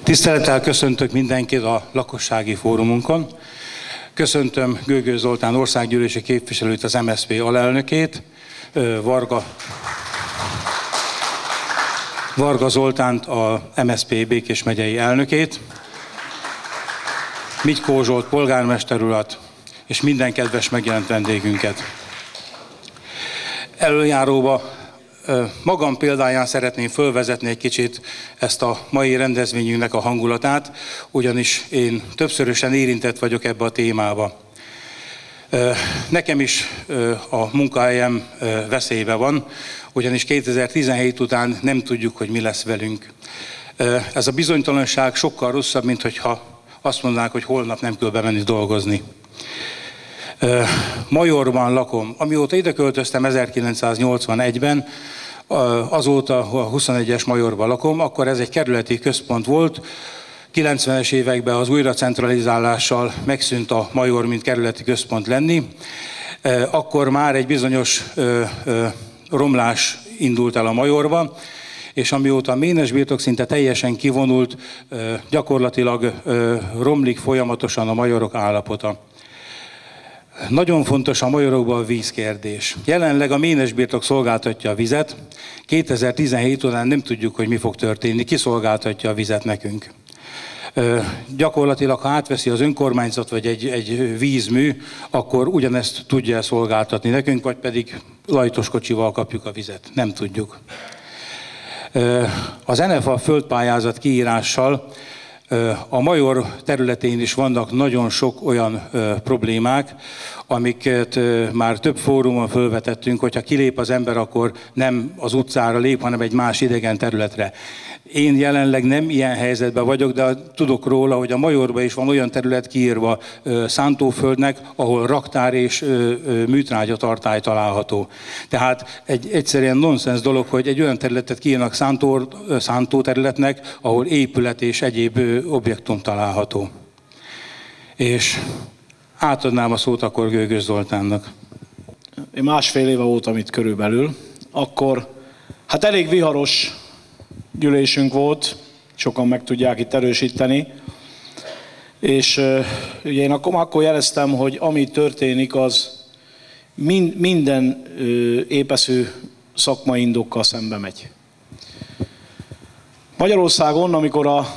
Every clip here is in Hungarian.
Tisztelettel köszöntök mindenkit a lakossági fórumunkon. Köszöntöm Gögöly Zoltán országgyűlési képviselőt, az MSZP alelnökét, Varga Zoltánt, a MSZP Békés megyei elnökét, Mitykó Zsolt polgármester urat, és minden kedves megjelent vendégünket. Előjáróba magam példáján szeretném fölvezetni egy kicsit ezt a mai rendezvényünknek a hangulatát, ugyanis én többszörösen érintett vagyok ebbe a témába. Nekem is a munkahelyem veszélybe van, ugyanis 2017 után nem tudjuk, hogy mi lesz velünk. Ez a bizonytalanság sokkal rosszabb, mint hogyha azt mondanák, hogy holnap nem kell bemenni dolgozni. Majorban lakom. Amióta ide költöztem 1981-ben, azóta a 21-es Majorban lakom, akkor ez egy kerületi központ volt. 90-es években az újracentralizálással megszűnt a Major, mint kerületi központ lenni. Akkor már egy bizonyos romlás indult el a Majorba, és amióta a ménes birtok szinte teljesen kivonult, gyakorlatilag romlik folyamatosan a majorok állapota. Nagyon fontos a majorokban a vízkérdés. Jelenleg a ménes birtok szolgáltatja a vizet. 2017 után nem tudjuk, hogy mi fog történni, ki szolgáltatja a vizet nekünk. Gyakorlatilag, ha átveszi az önkormányzat vagy egy vízmű, akkor ugyanezt tudja szolgáltatni nekünk, vagy pedig lajtoskocsival kapjuk a vizet. Nem tudjuk. Az NFA földpályázat kiírással a Major területén is vannak nagyon sok olyan problémák, amiket már több fórumon felvetettünk, hogyha kilép az ember, akkor nem az utcára lép, hanem egy más idegen területre. Én jelenleg nem ilyen helyzetben vagyok, de tudok róla, hogy a Majorban is van olyan terület kiírva szántóföldnek, ahol raktár és műtrágyatartály található. Tehát egy egyszerűen nonsens dolog, hogy egy olyan területet kiírnak szántóterületnek, ahol épület és egyéb objektum található. És átadnám a szót akkor Gögöly Zoltánnak. Én másfél éve voltam itt körülbelül, akkor hát elég viharos gyűlésünk volt, sokan meg tudják itt erősíteni, és ugye én akkor jeleztem, hogy ami történik, az minden épeszű szakmai indokkal szembe megy. Magyarországon, amikor a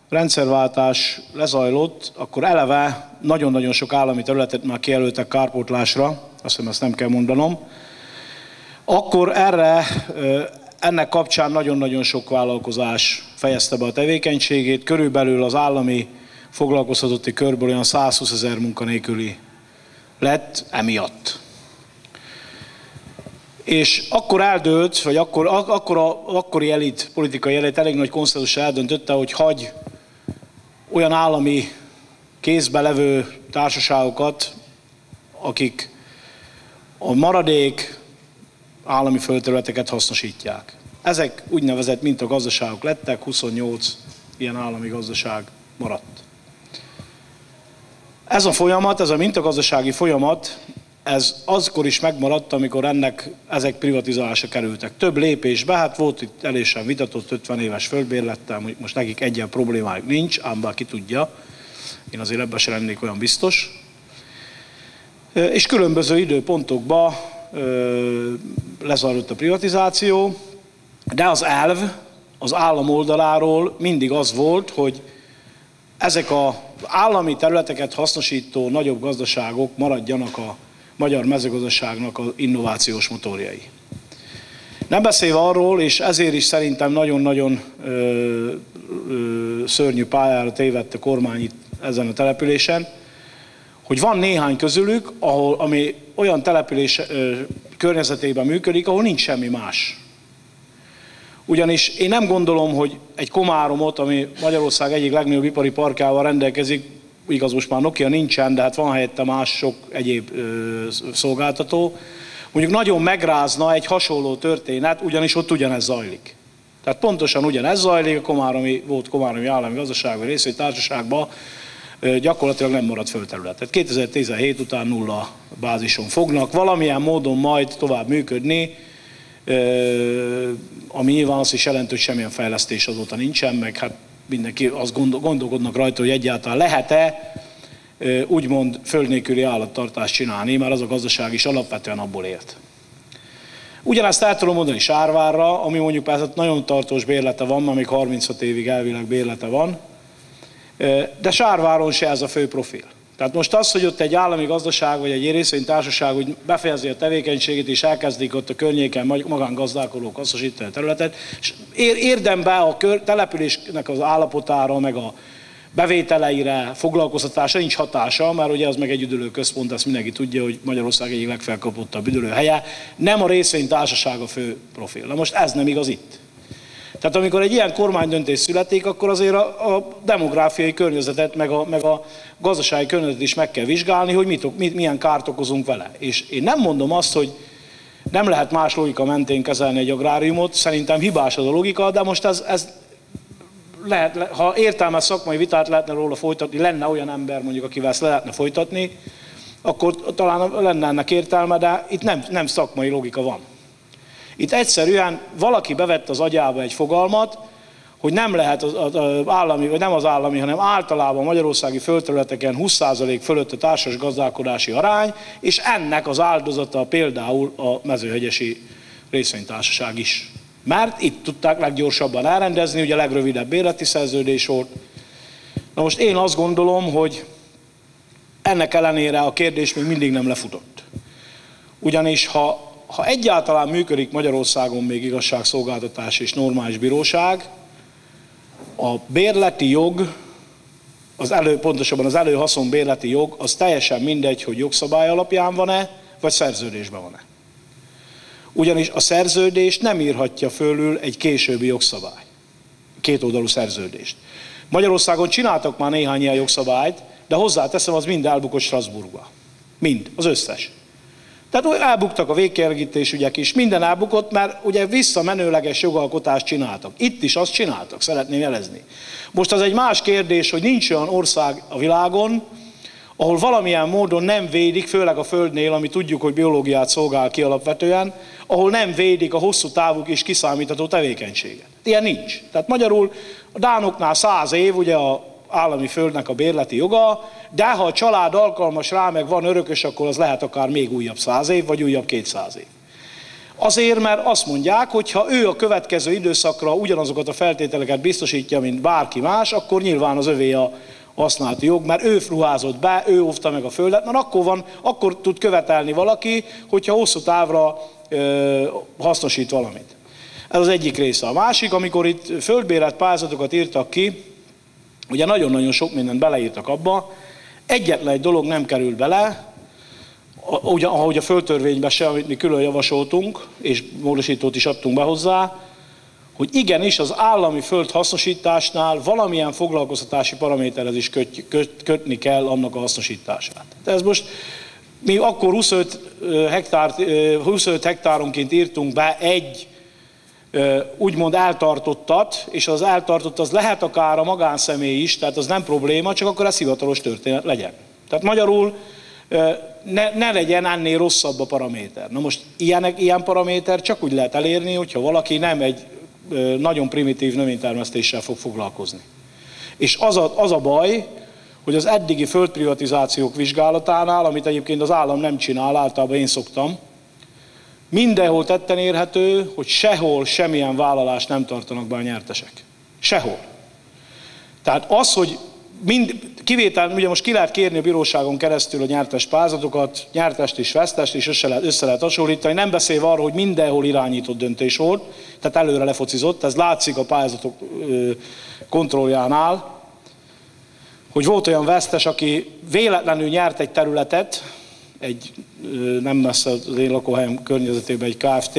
rendszerváltás lezajlott, akkor eleve nagyon-nagyon sok állami területet már kijelöltek kárpótlásra, azt hiszem, ezt nem kell mondanom. Akkor ennek kapcsán nagyon-nagyon sok vállalkozás fejezte be a tevékenységét, körülbelül az állami foglalkoztatotti körből olyan 120 000 munkanélküli lett emiatt. És akkor eldőlt, vagy akkori elit, politikai elit elég nagy konszenzus eldöntötte, hogy hagy olyan állami kézbe levő társaságokat, akik a maradék állami földterületeket hasznosítják. Ezek úgynevezett mintagazdaságok lettek, 28 ilyen állami gazdaság maradt. Ez a folyamat, ez a mintagazdasági folyamat, ez azkor is megmaradt, amikor ezek privatizálásra kerültek. Több lépésbe, hát volt itt elésen vitatott 50 éves földbérlettel, most nekik egyen problémájuk nincs, ám bár ki tudja, én azért ebben sem lennék olyan biztos. És különböző időpontokban lezajlott a privatizáció, de az elv az állam oldaláról mindig az volt, hogy ezek az állami területeket hasznosító nagyobb gazdaságok maradjanak a magyar mezőgazdaságnak az innovációs motorjai. Nem beszélve arról, és ezért is szerintem nagyon-nagyon szörnyű pályára tévedt a kormány itt ezen a településen, hogy van néhány közülük, ami olyan település környezetében működik, ahol nincs semmi más. Ugyanis én nem gondolom, hogy egy Komáromot, ami Magyarország egyik legnagyobb ipari parkával rendelkezik, igaz, most már Nokia nincsen, de hát van helyette más sok egyéb szolgáltató, mondjuk nagyon megrázna egy hasonló történet, ugyanis ott ugyanez zajlik. Tehát pontosan ugyanez zajlik, volt Komáromi állami gazdasági részvénytársaságban, gyakorlatilag nem marad földterület. Tehát 2017 után nulla bázison fognak valamilyen módon majd tovább működni, ami nyilván azt is jelenti, hogy semmilyen fejlesztés azóta nincsen, meg hát mindenki azt gondolkodnak rajta, hogy egyáltalán lehet-e úgymond föld nélküli állattartást csinálni, mert az a gazdaság is alapvetően abból élt. Ugyanezt el tudom mondani Sárvárra, ami mondjuk persze nagyon tartós bérlete van, mert még 36 évig elvileg bérlete van, de Sárváron se ez a fő profil. Tehát most az, hogy ott egy állami gazdaság vagy egy részvénytársaság úgy befejezi a tevékenységét és elkezdik ott a környéken magángazdálkodók hasznosítani a területet, és érdemben a településnek az állapotára, meg a bevételeire, foglalkoztatásra nincs hatása, mert ugye az meg egy üdülőközpont, ezt mindenki tudja, hogy Magyarország egyik legfelkapottabb üdülőhelye. Nem a részvénytársaság a fő profil. Na most ez nem igaz itt. Tehát amikor egy ilyen kormánydöntés születik, akkor azért a demográfiai környezetet, meg a gazdasági környezetet is meg kell vizsgálni, hogy milyen kárt okozunk vele. És én nem mondom azt, hogy nem lehet más logika mentén kezelni egy agráriumot, szerintem hibás az a logika, de most ez lehet, ha értelmes szakmai vitát lehetne róla folytatni, lenne olyan ember mondjuk, akivel ezt lehetne folytatni, akkor talán lenne ennek értelme, de itt nem szakmai logika van. Itt egyszerűen valaki bevett az agyába egy fogalmat, hogy nem lehet az állami, vagy nem az állami, hanem általában magyarországi földterületeken 20% fölött a társas gazdálkodási arány, és ennek az áldozata például a mezőhegyesi részvénytársaság is. Mert itt tudták leggyorsabban elrendezni, ugye a legrövidebb bérleti szerződés volt. Na most én azt gondolom, hogy ennek ellenére a kérdés még mindig nem lefutott. Ugyanis ha egyáltalán működik Magyarországon még igazságszolgáltatás és normális bíróság, a bérleti jog, pontosabban az előhaszon bérleti jog, az teljesen mindegy, hogy jogszabály alapján van-e, vagy szerződésben van-e. Ugyanis a szerződést nem írhatja fölül egy későbbi jogszabály, kétoldalú szerződést. Magyarországon csináltak már néhány ilyen jogszabályt, de hozzáteszem, az mind elbukott Strasbourgba. Mind, az összes. Tehát elbuktak a végkielégítés ügyek is, minden elbukott, mert ugye visszamenőleges jogalkotást csináltak. Itt is azt csináltak, szeretném jelezni. Most az egy más kérdés, hogy nincs olyan ország a világon, ahol valamilyen módon nem védik, főleg a Földnél, ami tudjuk, hogy biológiát szolgál ki alapvetően, ahol nem védik a hosszú távú és kiszámítható tevékenységet. Ilyen nincs. Tehát magyarul a dánoknál 100 év, ugye a állami földnek a bérleti joga, de ha a család alkalmas rá, meg van örökös, akkor az lehet akár még újabb 100 év, vagy újabb 200 év. Azért, mert azt mondják, hogy ha ő a következő időszakra ugyanazokat a feltételeket biztosítja, mint bárki más, akkor nyilván az övé a használati jog, mert ő ruházott be, ő óvta meg a földet, mert akkor tud követelni valaki, hogyha hosszú távra hasznosít valamit. Ez az egyik része. A másik, amikor itt földbérlet pályázatokat írtak ki, ugye nagyon-nagyon sok mindent beleírtak abba, egyetlen egy dolog nem került bele, ahogy a földtörvényben se, amit mi külön javasoltunk, és módosítót is adtunk be hozzá, hogy igenis az állami föld hasznosításnál valamilyen foglalkoztatási paraméterhez is kötni kell annak a hasznosítását. De ez most, mi akkor 25 hektáronként írtunk be egy úgymond eltartottat, és az eltartott az lehet akár a magánszemély is, tehát az nem probléma, csak akkor ez hivatalos történet legyen. Tehát magyarul ne legyen ennél rosszabb a paraméter. Na most ilyen paraméter csak úgy lehet elérni, hogyha valaki nem egy nagyon primitív növénytermesztéssel fog foglalkozni. És az a baj, hogy az eddigi földprivatizációk vizsgálatánál, amit egyébként az állam nem csinál, általában én szoktam, mindenhol tetten érhető, hogy sehol semmilyen vállalást nem tartanak be a nyertesek. Sehol. Tehát az, hogy kivétel, ugye most ki lehet kérni a bíróságon keresztül a nyertes pályázatokat, nyertest és vesztest, és össze lehet hasonlítani, nem beszélve arról, hogy mindenhol irányított döntés volt, tehát előre lefocizott, ez látszik a pályázatok kontrolljánál, hogy volt olyan vesztes, aki véletlenül nyert egy területet, nem messze az én lakóhelyem környezetében egy Kft.,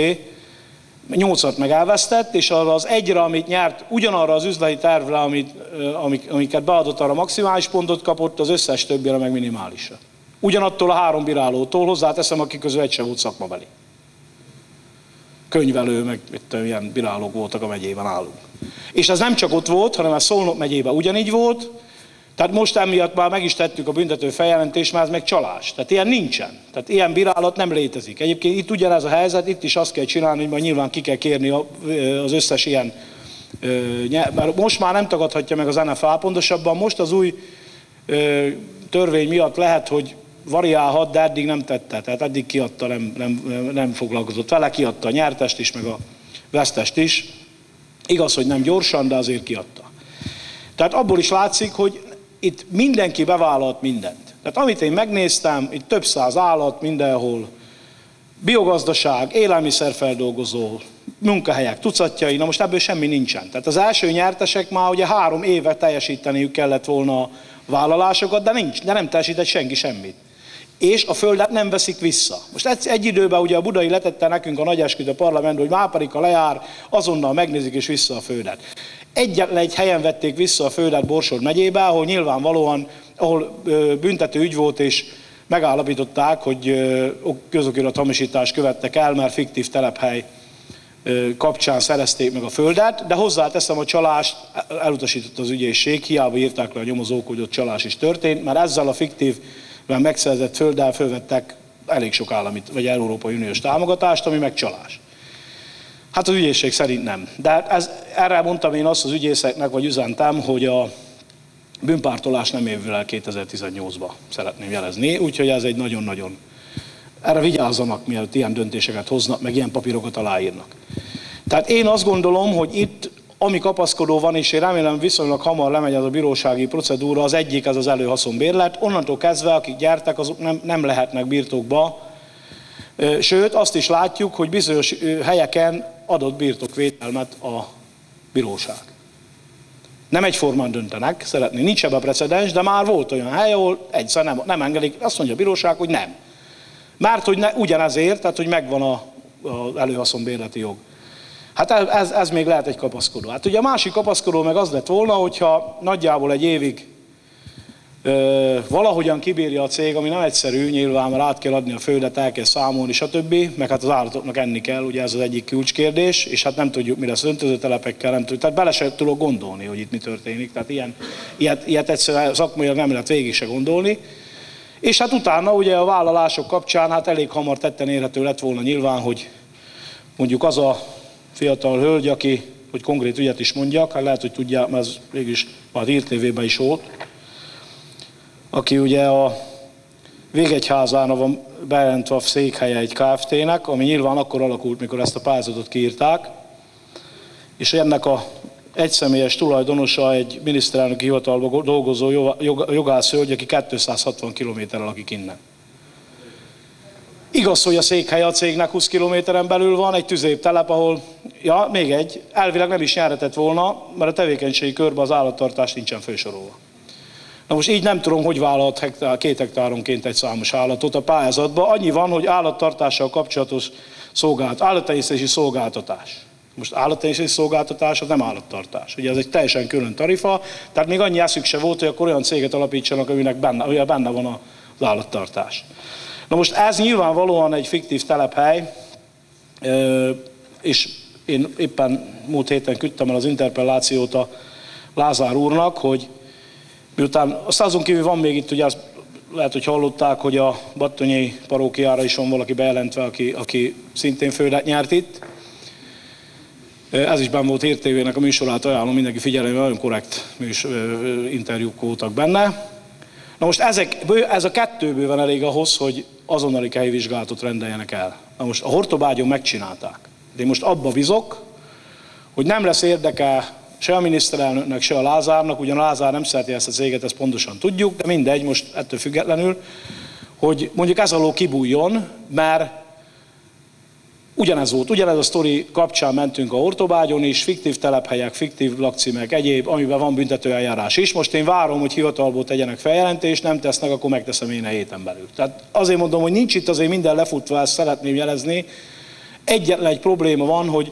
8-at meg elvesztett, és arra az egyre, amit nyert, ugyanarra az üzleti tervre, amiket beadott, arra maximális pontot kapott, az összes többire meg minimálisra. Ugyanattól a 3 bírálótól, hozzáteszem, akik közül egy sem volt szakmabeli. Könyvelő, meg ilyen bírálók voltak a megyében állunk. És ez nem csak ott volt, hanem a Szolnok megyében ugyanígy volt, tehát most emiatt már meg is tettük a büntető feljelentést, mert ez meg csalás. Tehát ilyen nincsen. Tehát ilyen bírálat nem létezik. Egyébként itt ugyanez a helyzet, itt is azt kell csinálni, hogy majd nyilván ki kell kérni az összes ilyen mert most már nem tagadhatja meg az NFA, pontosabban most az új törvény miatt lehet, hogy variálhat, de eddig nem tette, tehát eddig kiadta, nem foglalkozott vele, kiadta a nyertest is, meg a vesztest is. Igaz, hogy nem gyorsan, de azért kiadta. Tehát abból is látszik, hogy itt mindenki bevállalt mindent. Tehát amit én megnéztem, itt több száz állat mindenhol, biogazdaság, élelmiszerfeldolgozó, munkahelyek tucatjai, na most ebből semmi nincsen. Tehát az első nyertesek már ugye 3 éve teljesíteniük kellett volna a vállalásokat, de nem teljesített senki semmit. És a földet nem veszik vissza. Most egy időben ugye a Budai letette nekünk a nagy esküt a parlamentben, hogy már pedig a lejár, azonnal megnézik és vissza a földet. Egyetlen egy helyen vették vissza a földet Borsod megyébe, ahol nyilvánvalóan, ahol büntető ügy volt, és megállapították, hogy közokirat hamisítást követtek el, mert fiktív telephely kapcsán szerezték meg a földet, de hozzáteszem, a csalást elutasított az ügyészség, hiába írták le a nyomozók, hogy ott csalás is történt, mert ezzel a fiktív megszerzett földdel fölvettek elég sok állami vagy Európai Uniós támogatást, ami meg csalás. Hát az ügyészség szerint nem. De erre mondtam én azt az ügyészeknek, vagy üzentem, hogy a bűnpártolás nem évül el 2018-ba, szeretném jelezni, úgyhogy ez egy nagyon-nagyon... Erre vigyázzanak, mielőtt ilyen döntéseket hoznak, meg ilyen papírokat aláírnak. Tehát én azt gondolom, hogy itt, ami kapaszkodó van, és én remélem viszonylag hamar lemegy ez a bírósági procedúra, az egyik ez az előhaszonbérlet. Onnantól kezdve, akik gyertek, azok nem lehetnek birtokba. Sőt, azt is látjuk, hogy bizonyos helyeken adott birtokvételmet a bíróság. Nem egyformán döntenek, szeretnék, nincs ebben precedens, de már volt olyan hely, ahol egyszer nem engedik, azt mondja a bíróság, hogy nem. Mert hogy ugyanezért, tehát hogy megvan az előhaszonbérleti jog. Hát ez még lehet egy kapaszkodó. Hát ugye a másik kapaszkodó meg az lett volna, hogyha nagyjából egy évig valahogyan kibírja a cég, ami nem egyszerű, nyilván, mert át kell adni a földet, el kell számolni, stb. Meg hát az állatoknak enni kell, ugye ez az egyik kulcskérdés, és hát nem tudjuk, mi lesz öntözőtelepekkel, nem tudjuk. Tehát bele se tudok gondolni, hogy itt mi történik. Tehát ilyet egyszerűen szakmailag nem lehet végig se gondolni. És hát utána ugye a vállalások kapcsán hát elég hamar tetten érhető lett volna nyilván, hogy mondjuk az a fiatal hölgy, aki, hogy konkrét ügyet is mondjak, hát lehet, hogy tudják, mert ez mégis a Hír TV-ben is volt, aki ugye a Végegyházán van bejelentve a székhelye egy Kft-nek, ami nyilván akkor alakult, mikor ezt a pályázatot kiírták, és ennek a egyszemélyes tulajdonosa egy miniszterelnöki hivatalban dolgozó jogász hölgy, aki 260 kilométerre lakik innen. Igaz, hogy a székhelye a cégnek 20 kilométeren belül van, egy tüzéptelep, ahol, ja, még egy, elvileg nem is nyerhetett volna, mert a tevékenységi körben az állattartás nincsen fősorolva. Na most így nem tudom, hogy vállalt 2 hektáronként egy számos állatot a pályázatban. Annyi van, hogy állattartással kapcsolatos állattenyésztési szolgáltatás. Most állattenyésztési szolgáltatás az nem állattartás. Ugye ez egy teljesen külön tarifa, tehát még annyi eszük se volt, hogy akkor olyan céget alapítsanak, aminek benne van az állattartás. Na most ez nyilvánvalóan egy fiktív telephely, és én éppen múlt héten küldtem el az interpellációt a Lázár úrnak, hogy miután, azon kívül van még itt, ugye azt lehet, hogy hallották, hogy a battonyai parókiára is van valaki bejelentve, aki szintén földet nyert itt. Ez is benn volt Hír TV-nek a műsorát, ajánlom mindenki figyelme, nagyon korrekt interjúk voltak benne. Na most ez a 2 bőven elég ahhoz, hogy azonnali helyvizsgálatot rendeljenek el. Na most a Hortobágyon megcsinálták. De én most abba bízok, hogy nem lesz érdeke se a miniszterelnöknek, se a Lázárnak, ugyan a Lázár nem szereti ezt a céget, ezt pontosan tudjuk, de mindegy, most ettől függetlenül, hogy mondjuk ez alól kibújjon, mert ugyanez a sztori kapcsán mentünk a Hortobágyon is, fiktív telephelyek, fiktív lakcímek, egyéb, amiben van büntetőeljárás is. Most én várom, hogy hivatalból tegyenek feljelentést, nem tesznek, akkor megteszem én a héten belül. Tehát azért mondom, hogy nincs itt azért minden lefutva, ezt szeretném jelezni. Egyetlen egy probléma van, hogy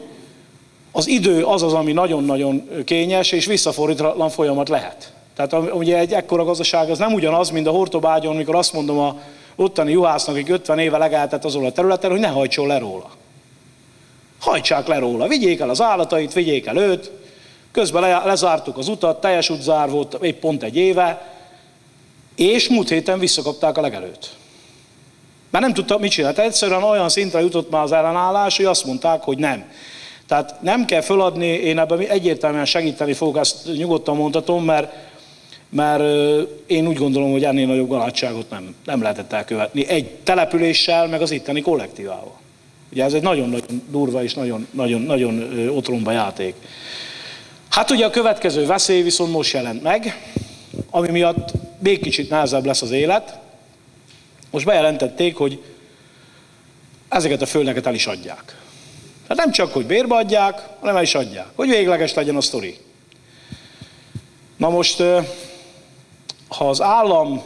az idő az, ami nagyon-nagyon kényes, és visszafordíthatatlan folyamat lehet. Tehát ugye egy ekkora gazdaság az nem ugyanaz, mint a Hortobágyon, amikor azt mondom a ottani juhásznak, akik 50 éve legeltett azon a területen, hogy ne hajtson le róla. Hajtsák le róla, vigyék el az állatait, vigyék el őt, közben lezártuk az utat, teljes útzár volt épp pont egy éve, és múlt héten visszakapták a legelőt. Mert nem tudtak mit csinálni. Egyszerűen olyan szintre jutott már az ellenállás, hogy azt mondták, hogy nem. Tehát nem kell föladni, én ebben egyértelműen segíteni fogok, ezt nyugodtan mondhatom, mert én úgy gondolom, hogy ennél nagyobb galádságot nem lehetett elkövetni. Egy településsel, meg az itteni kollektívával. Ugye ez egy nagyon-nagyon durva és nagyon otromba játék. Hát ugye a következő veszély viszont most jelent meg, ami miatt még kicsit nehezebb lesz az élet. Most bejelentették, hogy ezeket a földeket el is adják. Tehát nem csak, hogy bérbe adják, hanem el is adják. Hogy végleges legyen a sztori. Na most, ha az állam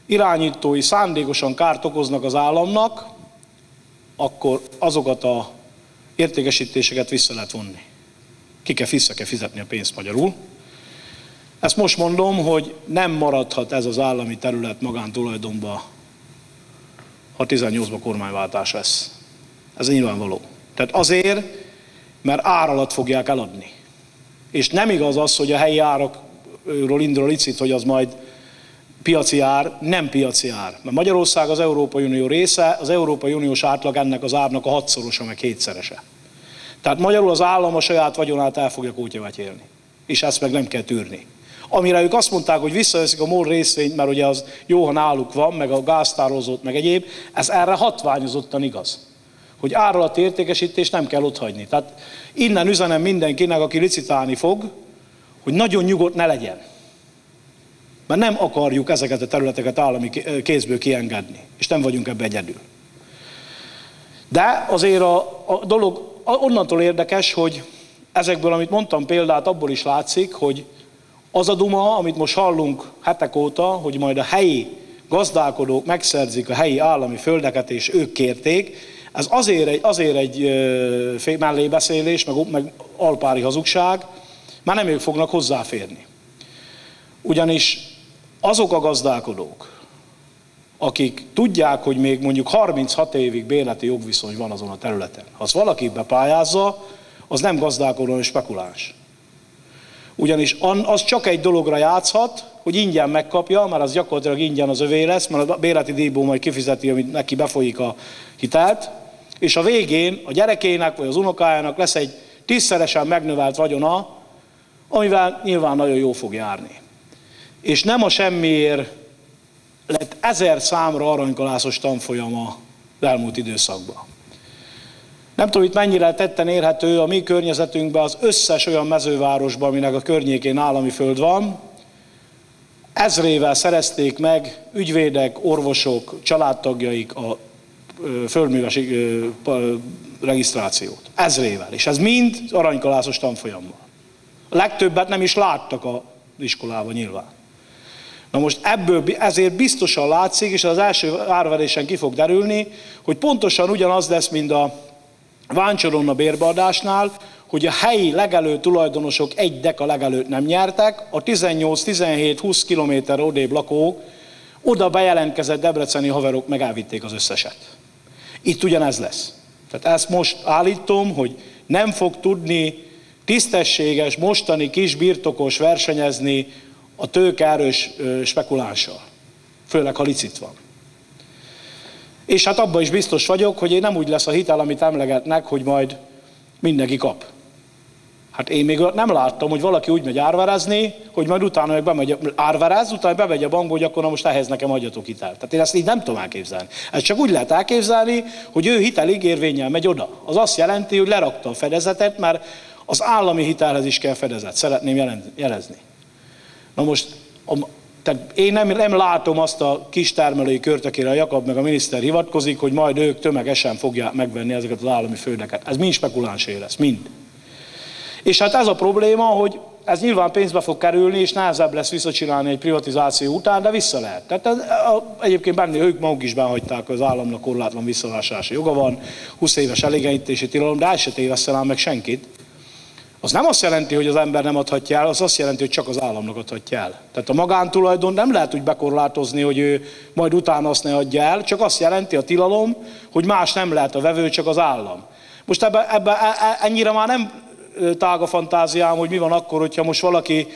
irányítói szándékosan kárt okoznak az államnak, akkor azokat az értékesítéseket vissza lehet vonni. Vissza kell fizetni a pénzt magyarul. Ezt most mondom, hogy nem maradhat ez az állami terület magántulajdonba, ha 18-ban kormányváltás lesz. Ez nyilvánvaló. Tehát azért, mert ár alatt fogják eladni. És nem igaz az, hogy a helyi árakról indul a licit, hogy az majd piaci ár, nem piaci ár. Mert Magyarország az Európai Unió része, az Európai Uniós átlag ennek az árnak a 6-szorosa, meg 7-szerese. Tehát magyarul az állam a saját vagyonát el fogja kótyavetyélni. És ezt meg nem kell tűrni. Amire ők azt mondták, hogy visszaveszik a MOL részvényt, mert ugye az jó, ha náluk van, meg a gáztározót, meg egyéb, ez erre hatványozottan igaz. Hogy ár alatt értékesítést nem kell otthagyni. Tehát innen üzenem mindenkinek, aki licitálni fog, hogy nagyon nyugodt ne legyen. Mert nem akarjuk ezeket a területeket állami kézből kiengedni. És nem vagyunk ebbe egyedül. De azért a dolog onnantól érdekes, hogy ezekből, amit mondtam példát, abból is látszik, hogy az a duma, amit most hallunk hetek óta, hogy majd a helyi gazdálkodók megszerzik a helyi állami földeket, és ők kérték, ez azért egy mellébeszélés, meg alpári hazugság, már nem ők fognak hozzáférni. Ugyanis azok a gazdálkodók, akik tudják, hogy még mondjuk 36 évig bérleti jogviszony van azon a területen, ha azt valaki bepályázza, az nem gazdálkodó, hanem spekuláns. Ugyanis az csak egy dologra játszhat, hogy ingyen megkapja, mert az gyakorlatilag ingyen az övé lesz, mert a bérleti díjból majd kifizeti, amit neki befolyik a hitelt, és a végén a gyerekének vagy az unokájának lesz egy 10-szeresen megnövelt vagyona, amivel nyilván nagyon jó fog járni. És nem a semmiért lett 1000 számra aranykalászos tanfolyam az elmúlt időszakban. Nem tudom, itt mennyire tetten érhető a mi környezetünkben az összes olyan mezővárosban, aminek a környékén állami föld van, ezrével szerezték meg ügyvédek, orvosok, családtagjaik a földműves regisztrációt. Ezrével. És ez mind aranykalászos tanfolyammal. A legtöbbet nem is láttak az iskolában nyilván. Na most ezért biztosan látszik, és az első árverésen ki fog derülni, hogy pontosan ugyanaz lesz, mint a Váncsoron a bérbeadásnál, hogy a helyi legelő tulajdonosok egy deka legelőt nem nyertek, a 18-17-20 kilométerre odébb lakók, oda bejelentkezett debreceni haverok meg elvitték az összeset. Itt ugyanez lesz. Tehát ezt most állítom, hogy nem fog tudni tisztességes, mostani kis birtokos versenyezni a tőkeerős spekulánssal. Főleg, ha licit van. És hát abban is biztos vagyok, hogy nem úgy lesz a hitel, amit emlegetnek, hogy majd mindenki kap. Hát én még nem láttam, hogy valaki úgy megy árverezni, hogy majd utána meg bemegy árverez, utána bemegy a bankba, hogy akkor na most ehhez nekem adjatok hitelt. Tehát én ezt így nem tudom elképzelni. Ez csak úgy lehet elképzelni, hogy ő hiteligérvénnyel megy oda. Az azt jelenti, hogy lerakta a fedezetet, mert az állami hitelhez is kell fedezet. Szeretném jelezni. Na most, tehát én nem látom azt a kis termelői kört, akire a Jakab meg a miniszter hivatkozik, hogy majd ők tömegesen fogják megvenni ezeket az állami földeket. Ez mind spekulánsé lesz, mind. És hát ez a probléma, hogy ez nyilván pénzbe fog kerülni, és nehezebb lesz visszacsinálni egy privatizáció után, de vissza lehet. Tehát egyébként benne ők maguk is benhagyták, hogy az államnak korlátlan visszavásárlási joga van, 20 éves elégenítési tilalom, de el se tévesszel meg senkit. Az nem azt jelenti, hogy az ember nem adhatja el, az azt jelenti, hogy csak az államnak adhatja el. Tehát a magántulajdon nem lehet úgy bekorlátozni, hogy ő majd utána azt ne adja el, csak azt jelenti a tilalom, hogy más nem lehet a vevő, csak az állam. Most ebbe ennyire már nem tág a fantáziám, hogy mi van akkor, hogyha most valaki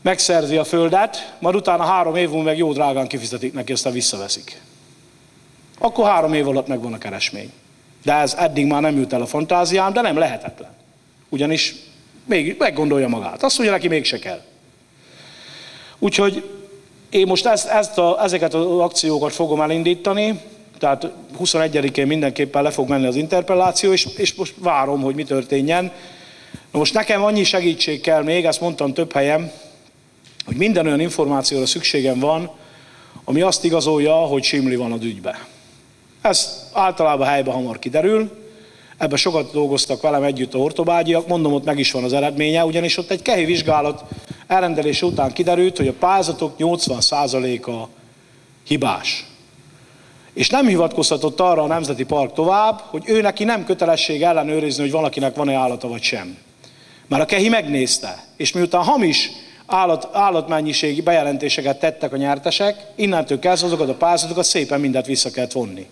megszerzi a földet, majd utána 3 év múlva meg jó drágán kifizetik neki, aztán visszaveszik. Akkor 3 év alatt megvan a keresmény. De ez eddig már nem ült el a fantáziám, de nem lehetetlen. Ugyanis még meggondolja magát. Azt mondja neki, mégse kell. Úgyhogy én most ezeket az akciókat fogom elindítani, tehát 21-én mindenképpen le fog menni az interpelláció, és most várom, hogy mi történjen. Most nekem annyi segítség kell még, ezt mondtam több helyen, hogy minden olyan információra szükségem van, ami azt igazolja, hogy simli van az ügybe. Ez általában helyben hamar kiderül, ebben sokat dolgoztak velem együtt a ortobágyiak, mondom, ott meg is van az eredménye, ugyanis ott egy kehi vizsgálat elrendelése után kiderült, hogy a pályázatok 80%-a hibás. És nem hivatkozhatott arra a Nemzeti Park tovább, hogy ő neki nem kötelesség ellenőrizni, hogy valakinek van-e állata vagy sem. Mert a kehi megnézte, és miután hamis állatmennyiségi bejelentéseket tettek a nyertesek, innentől kezdve azokat a pályázatokat szépen mindent vissza kellett vonni.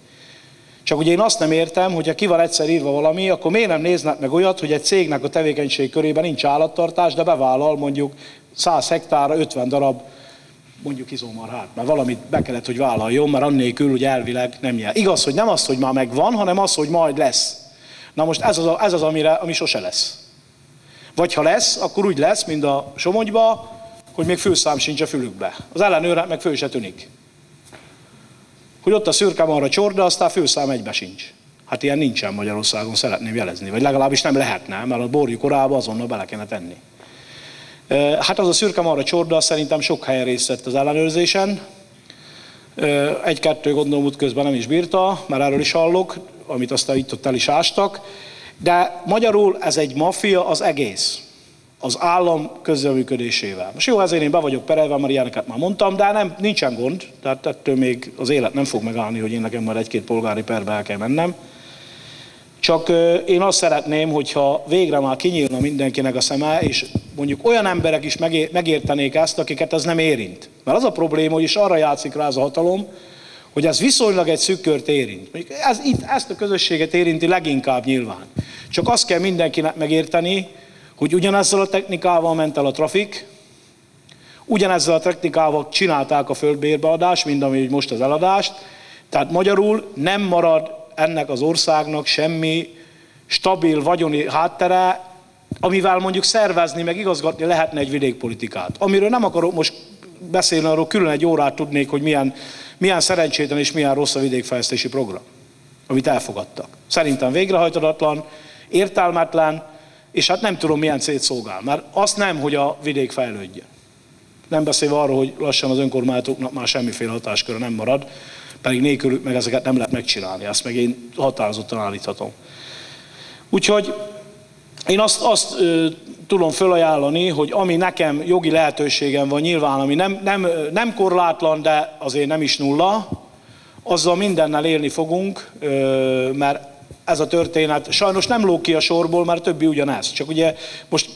Csak ugye én azt nem értem, hogy ha ki van egyszer írva valami, akkor miért nem néznek meg olyat, hogy egy cégnek a tevékenység körében nincs állattartás, de bevállal mondjuk 100 hektárra 50 darab mondjuk izommarhát, mert valamit be kellett, hogy vállaljon, mert annélkül ugye elvileg nem jel. Igaz, hogy nem az, hogy már megvan, hanem az, hogy majd lesz. Na most ez az ami sose lesz. Vagy ha lesz, akkor úgy lesz, mint a Somogyba, hogy még fülszám sincs a fülükbe. Az ellenőrnek meg föl se tűnik. Hogy ott a szürke marha csorda, aztán fülszám egybe sincs. Hát ilyen nincsen Magyarországon, szeretném jelezni. Vagy legalábbis nem lehetne, mert a borjú korába azonnal bele kellene tenni. Hát az a szürke marha csorda szerintem sok helyen részt vett az ellenőrzésen. Egy-kettő gondolom útközben nem is bírta, mert erről is hallok, amit aztán itt-ott el is ástak. De magyarul ez egy maffia az egész. Az állam közreműködésével. Most jó, ezért én be vagyok perelve, mert ilyeneket már mondtam, de nincsen gond, tehát ettől még az élet nem fog megállni, hogy én nekem majd egy-két polgári perbe el kell mennem. Csak én azt szeretném, hogyha végre már kinyílna mindenkinek a szeme, és mondjuk olyan emberek is megértenék ezt, akiket ez nem érint. Mert az a probléma, hogy is arra játszik rá az a hatalom, hogy ez viszonylag egy szűk kört érint. Ezt a közösséget érinti leginkább nyilván. Csak azt kell mindenkinek megérteni, hogy ugyanezzel a technikával ment el a trafik, ugyanezzel a technikával csinálták a földbérbeadást, mint ami most az eladást, tehát magyarul nem marad ennek az országnak semmi stabil vagyoni háttere, amivel mondjuk szervezni, meg igazgatni lehetne egy vidékpolitikát. Amiről nem akarok most beszélni, arról külön egy órát tudnék, hogy milyen szerencsétlen és milyen rossz a vidékfejlesztési program, amit elfogadtak. Szerintem végrehajtatlan, értelmetlen, és hát nem tudom, milyen célt szolgál. Mert azt nem, hogy a vidék fejlődjön. Nem beszélve arról, hogy lassan az önkormányzatoknak már semmiféle hatásköre nem marad, pedig nélkülük meg ezeket nem lehet megcsinálni. Ezt meg én határozottan állíthatom. Úgyhogy én azt tudom felajánlani, hogy ami nekem jogi lehetőségem van nyilván, ami nem korlátlan, de azért nem is nulla, azzal mindennel élni fogunk, mert ez a történet sajnos nem lóg ki a sorból, mert többi ugyanez. Csak ugye most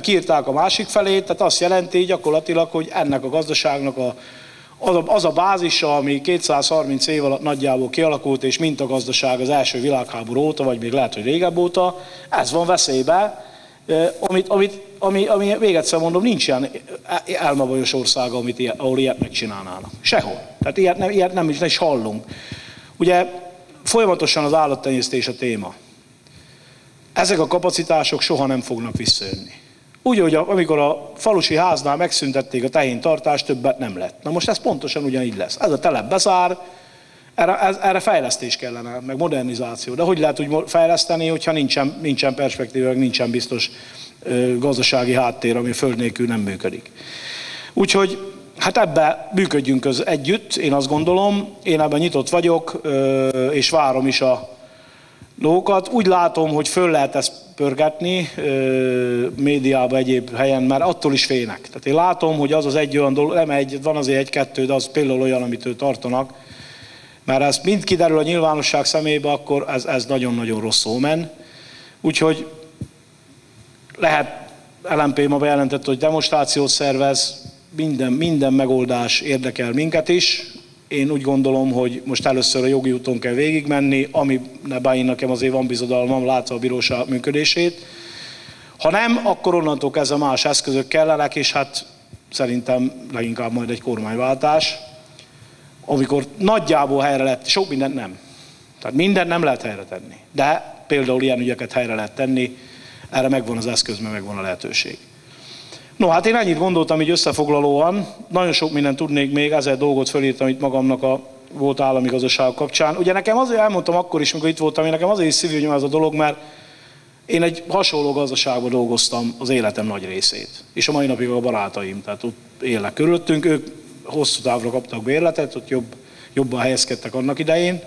kiírták a másik felét, tehát azt jelenti gyakorlatilag, hogy ennek a gazdaságnak az a bázisa, ami 230 év alatt nagyjából kialakult, és mintagazdaság az első világháború óta, vagy még lehet, hogy régebb óta, ez van veszélybe, ami még egyszer mondom, nincs ilyen elmebajos ország, ahol ilyet megcsinálnának. Sehol. Tehát ilyet nem is hallunk. Ugye folyamatosan az állattenyésztés a téma. Ezek a kapacitások soha nem fognak visszajönni. Úgy, hogy amikor a falusi háznál megszüntették a tehéntartást, többet nem lett. Na most ez pontosan ugyanígy lesz. Ez a telep bezár, erre fejlesztés kellene, meg modernizáció. De hogy lehet úgy fejleszteni, hogyha nincsen perspektíva, meg nincsen biztos gazdasági háttér, ami föld nélkül nem működik. Úgyhogy hát ebbe működjünk együtt, én azt gondolom, én ebben nyitott vagyok, és várom is a dolgokat. Úgy látom, hogy föl lehet ezt pörgetni médiában, egyéb helyen, mert attól is félnek. Tehát én látom, hogy az egy olyan dolog, nem van azért egy-kettő, de az például olyan, amit őt tartanak, mert ez mind kiderül a nyilvánosság szemébe, akkor ez nagyon-nagyon rosszul men. Úgyhogy lehet, LMP ma bejelentett, hogy demonstrációt szervez, minden megoldás érdekel minket is. Én úgy gondolom, hogy most először a jogi úton kell végigmenni, amiben én nekem azért van bizodalmam, látva a bíróság működését. Ha nem, akkor onnantól kezdve más eszközök kellenek, és hát szerintem leginkább majd egy kormányváltás, amikor nagyjából helyre lett, sok mindent nem. Tehát mindent nem lehet helyre tenni. De például ilyen ügyeket helyre lehet tenni, erre megvan az eszköz, mert megvan a lehetőség. No, hát én ennyit gondoltam így összefoglalóan. Nagyon sok mindent tudnék még, 1000 dolgot fölírtam itt magamnak a volt állami gazdaság kapcsán. Ugye nekem azért elmondtam akkor is, amikor itt voltam, hogy nekem azért is szívügyem ez a dolog, mert én egy hasonló gazdaságban dolgoztam az életem nagy részét. És a mai napig a barátaim, tehát ott élnek körülöttünk, ők hosszú távra kaptak bérletet, ott jobban helyezkedtek annak idején.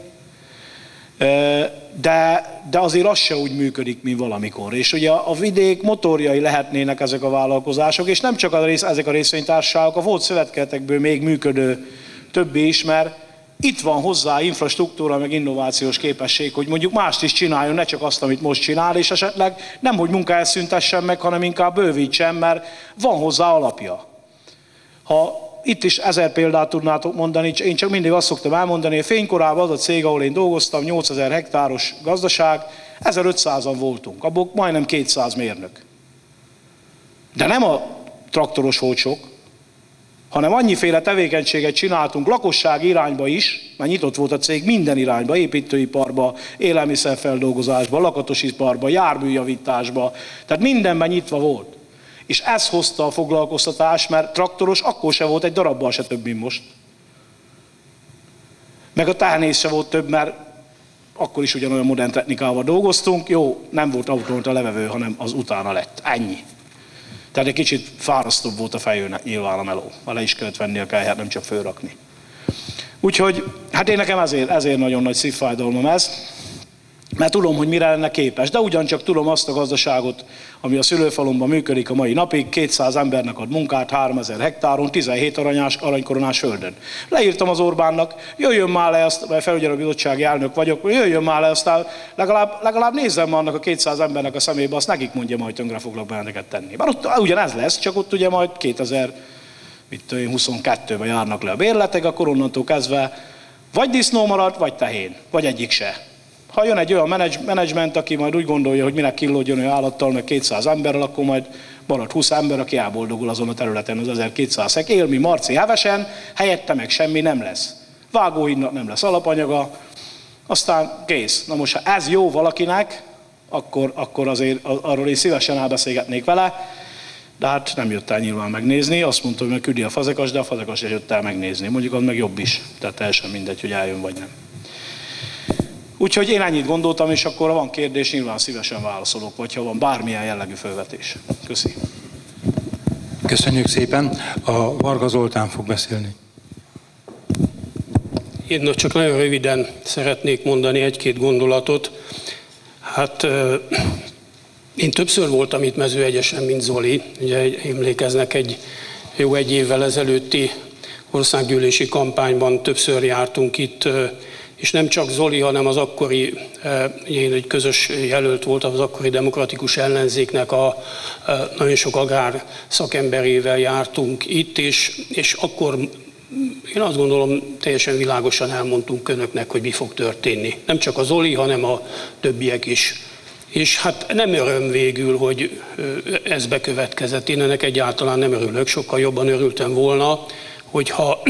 De azért az se úgy működik, mint valamikor. És ugye a vidék motorjai lehetnének ezek a vállalkozások, és nem csak ezek a részvénytársaságok, a volt szövetkezetekből még működő többi is, mert itt van hozzá infrastruktúra, meg innovációs képesség, hogy mondjuk mást is csináljon, ne csak azt, amit most csinál, és esetleg nem, hogy munkáját szüntessen meg, hanem inkább bővítsen, mert van hozzá alapja. Ha itt is 1000 példát tudnátok mondani, én csak mindig azt szoktam elmondani, hogy fénykorában az a cég, ahol én dolgoztam, 8000 hektáros gazdaság, 1500-an voltunk, abból majdnem 200 mérnök. De nem a traktoros volt sok, hanem annyiféle tevékenységet csináltunk lakosság irányba is, mert nyitott volt a cég minden irányba, építőiparba, élelmiszerfeldolgozásba, lakatosiparba, járműjavításba, tehát mindenben nyitva volt. És ez hozta a foglalkoztatást, mert traktoros akkor se volt egy darabbal se több, mint most. Meg a tehenész se volt több, mert akkor is ugyanolyan modern technikával dolgoztunk. Jó, nem volt autót a levevő, hanem az utána lett. Ennyi. Tehát egy kicsit fárasztóbb volt a fejőnek nyilván a meló. Le is kellett venni a káját, nem csak fölrakni. Úgyhogy, hát én nekem ezért nagyon nagy szívfájdalmam ez. Mert tudom, hogy mire lenne képes, de ugyancsak tudom azt a gazdaságot, ami a szülőfalumban működik a mai napig, 200 embernek ad munkát, 3000 hektáron, 17 aranykoronás földön. Leírtam az Orbánnak, jöjjön már le, mert felügyelőbizottsági elnök vagyok, jöjjön már le, aztán legalább nézzem már annak a 200 embernek a szemébe, azt nekik mondja, majd tönkre foglak benneteket tenni. Bár ott ugyanez lesz, csak ott ugye majd 2022-ben járnak le a bérletek, akkor onnantól kezdve vagy disznó marad, vagy tehén, vagy egyik se. Ha jön egy olyan menedzsment, aki majd úgy gondolja, hogy minek killódjon olyan állattal, meg 200 emberrel, akkor majd marad 20 ember, aki elboldogul azon a területen az 1200 hek. Élmi Marci hevesen, helyette meg semmi nem lesz. Vágóhídnak nem lesz alapanyaga, aztán kész. Na most, ha ez jó valakinek, akkor azért arról én szívesen elbeszélgetnék vele, de hát nem jött el nyilván megnézni. Azt mondta, hogy küldi a fazekas, de a fazekas is jött el megnézni. Mondjuk az meg jobb is, tehát teljesen mindegy, hogy eljön vagy nem. Úgyhogy én ennyit gondoltam, és akkor ha van kérdés, nyilván szívesen válaszolok, vagy ha van bármilyen jellegű felvetés. Köszi. Köszönjük szépen. A Varga Zoltán fog beszélni. Én csak nagyon röviden szeretnék mondani egy-két gondolatot. Hát én többször voltam itt Mezőegyesen, mint Zoli. Ugye emlékeznek egy évvel ezelőtti országgyűlési kampányban többször jártunk itt, és nem csak Zoli, hanem az akkori, én egy közös jelölt voltam az akkori demokratikus ellenzéknek a nagyon sok agrár szakemberével jártunk itt, és akkor én azt gondolom, teljesen világosan elmondtunk önöknek, hogy mi fog történni. Nem csak a Zoli, hanem a többiek is. És hát nem öröm végül, hogy ez bekövetkezett. Én ennek egyáltalán nem örülök, sokkal jobban örültem volna, hogyha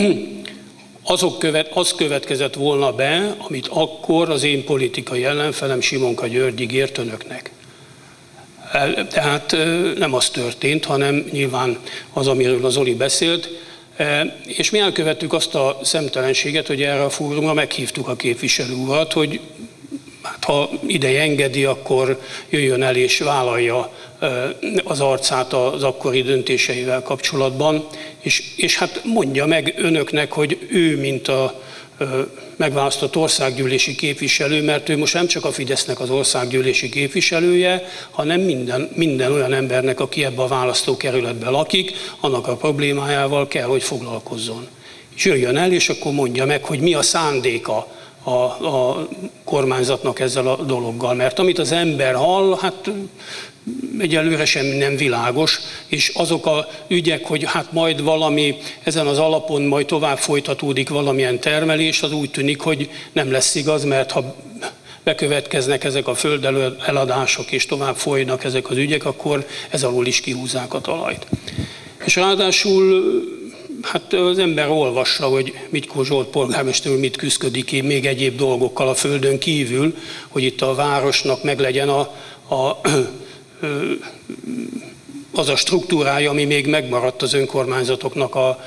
az következett volna be, amit akkor az én politikai ellenfelem Simonka György ígért önöknek. Tehát nem az történt, hanem nyilván az, amiről az Zoli beszélt, és mi elkövettük azt a szemtelenséget, hogy erre a fórumra meghívtuk a képviselő urat, hogy hát, ha ideje engedi, akkor jöjjön el és vállalja az arcát az akkori döntéseivel kapcsolatban, és hát mondja meg önöknek, hogy ő, mint a megválasztott országgyűlési képviselő, mert ő most nem csak a Fidesznek az országgyűlési képviselője, hanem minden olyan embernek, aki ebbe a választókerületben lakik, annak a problémájával kell, hogy foglalkozzon. És jöjjön el, és akkor mondja meg, hogy mi a szándéka a kormányzatnak ezzel a dologgal. Mert amit az ember hall, hát egyelőre semmi nem világos, és azok a ügyek, hogy hát majd valami ezen az alapon majd tovább folytatódik valamilyen termelés, az úgy tűnik, hogy nem lesz igaz, mert ha bekövetkeznek ezek a földeladások és tovább folynak ezek az ügyek, akkor ez alól is kihúzzák a talajt. És ráadásul hát az ember olvassa, hogy Mitykó Zsolt polgármester úr mit küszködik ki még egyéb dolgokkal a földön kívül, hogy itt a városnak meglegyen az a struktúrája, ami még megmaradt az önkormányzatoknak a